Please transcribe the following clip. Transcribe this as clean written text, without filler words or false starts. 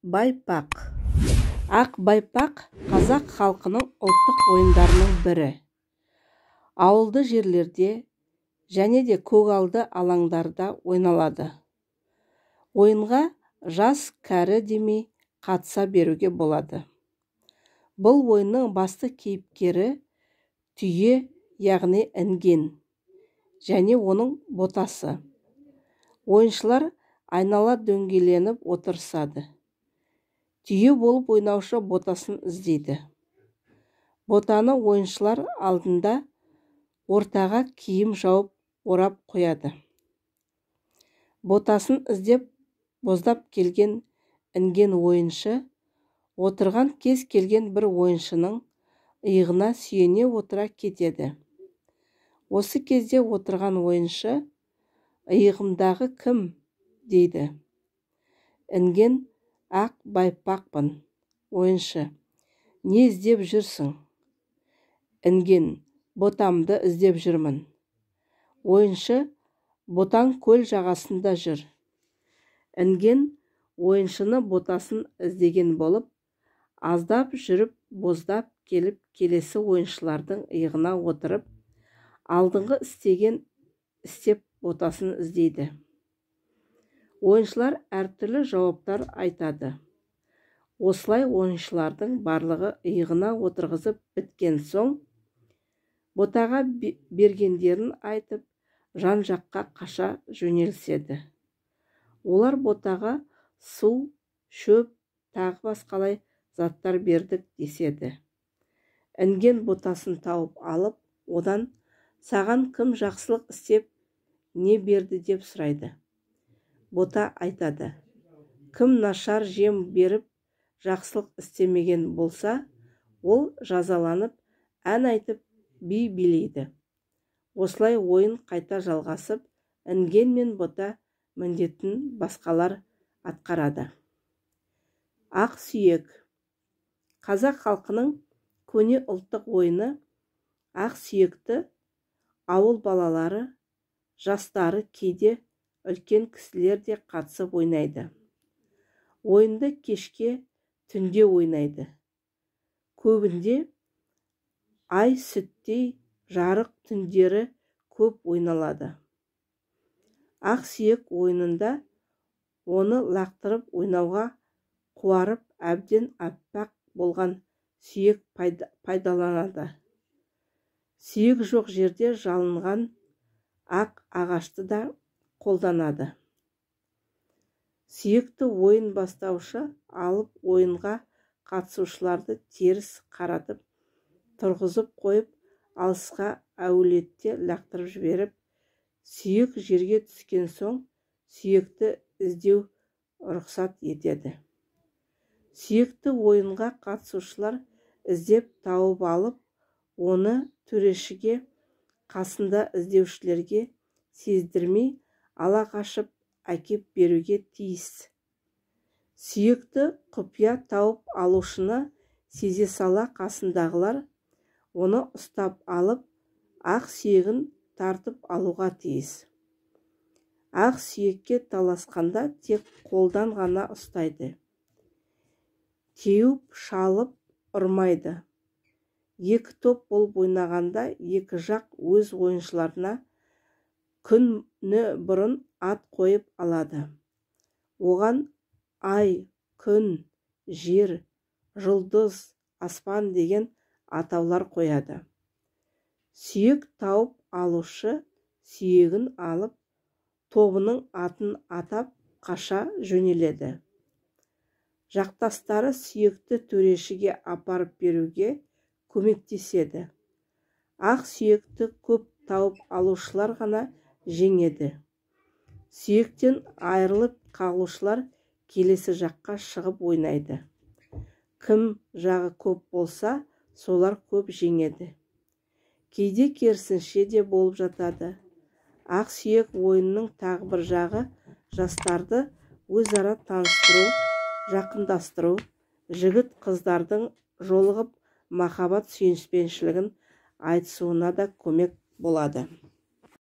Байпақ. Ақ байпақ қазақ халқының ұлттық ойындарының бірі. Ауылды жерлерде және де көгалды алаңдарда ойналады. Ойынға жас кәрі демей қатыса беруге болады. Бұл ойынның басты кейіпкері түйе, яғни інген, және оның ботасы. Ойыншылар айнала дөңгеленіп отырысады. Түйе болып ойнаушы ботасын іздейді. Ботаны ойыншылар алдында ортаға киім жауып орап қояды. Ботасын іздеп боздап келген інген ойыншы отырған кез келген бір ойыншының иығына сүйене отыра кетеді. Осы кезде отырған ойыншы иығымдағы кім дейді. Інген ақ байпақпын. Ойыншы: не іздеп жүрсің? Інген: ботамды іздеп жүрмін. Ойыншы: ботаң көл жағасында жүр. Інген ойыншыны ботасын іздеген болып, аздап жүріп боздап келіп келесі ойыншылардың иығына отырып, алдыңғы істеп ботасын іздейді. Ойыншылар әртүрлі жауаптар айтады. Осылай ойыншылардың барлығы иығына отырғызып біткен соң, ботаға бергендерін айтып, жан-жаққа қаша жөнеліседі. Олар ботаға су, шөп, тағы басқалай заттар бердік деседі. Інген ботасын тауып алып, одан саған кім жақсылық істеп, не берді деп сұрайды. Бота айтады: кім нашар жем беріп, жақсылық істемеген болса, ол жазаланып, ән айтып, би билейді. Осылай ойын қайта жалғасып, інген мен бота міндетін басқалар атқарады. Ақ сүйек. Қазақ халқының көне ұлттық ойыны ақ сүйекті ауыл балалары, жастары, кейде үлкен кісілер де қатысып ойнайды. Ойынды кешке, түнде ойнайды. Көбінде ай сүттей жарық түндері көп ойналады. Ақ сүйек ойынында оны лақтырып ойнауға қуарып әбден аппақ болған сүйек пайдаланады. Сүйек жоқ жерде жалынған ақ ағашты да қолданады. Сүйекті ойын бастаушы алып ойынға қатысушыларды теріс қаратып, тұрғызып қойып, алысқа әулетте лақтырып жіберіп, сүйек жерге түскен соң, сүйекті іздеу рұқсат етеді. Сүйекті ойынға қатысушылар іздеп тауып алып, оны төрешіге, қасында іздеушілерге сездірмей ала қашып әкеп беруге тиіс. Сүйекті құпия тауып алушыны сезе сала қасындағылар оны ұстап алып, ақ сүйегін тартып алуға тиіс. Ақ сүйекке таласқанда тек қолдан ғана ұстайды. Теуіп, шалып ұрмайды. Екі топ болып ойнағанда екі жақ өз ойыншыларына күні бұрын ат қойып алады. Оған ай, күн, жер, жұлдыз, аспан деген атаулар қояды. Сүйек тауып алушы сүйегін алып, тобының атын атап қаша жөнеледі. Жақтастары сүйекті төрешіге апарып беруге көмектеседі. Ақ сүйекті көп тауып алушылар ғана жеңеді. Сүйектен айырылып қалушылар келесі жаққа шығып ойнайды. Кім жағы көп болса, солар көп жеңеді. Кейде керісінше де болып жатады. Ақ сүйек ойынның тағы бір жағы жастарды өзара таныстыру, жақындастыру, жігіт қыздардың жолығып махаббат сүйіспеншілігін айтысуына да көмек болады.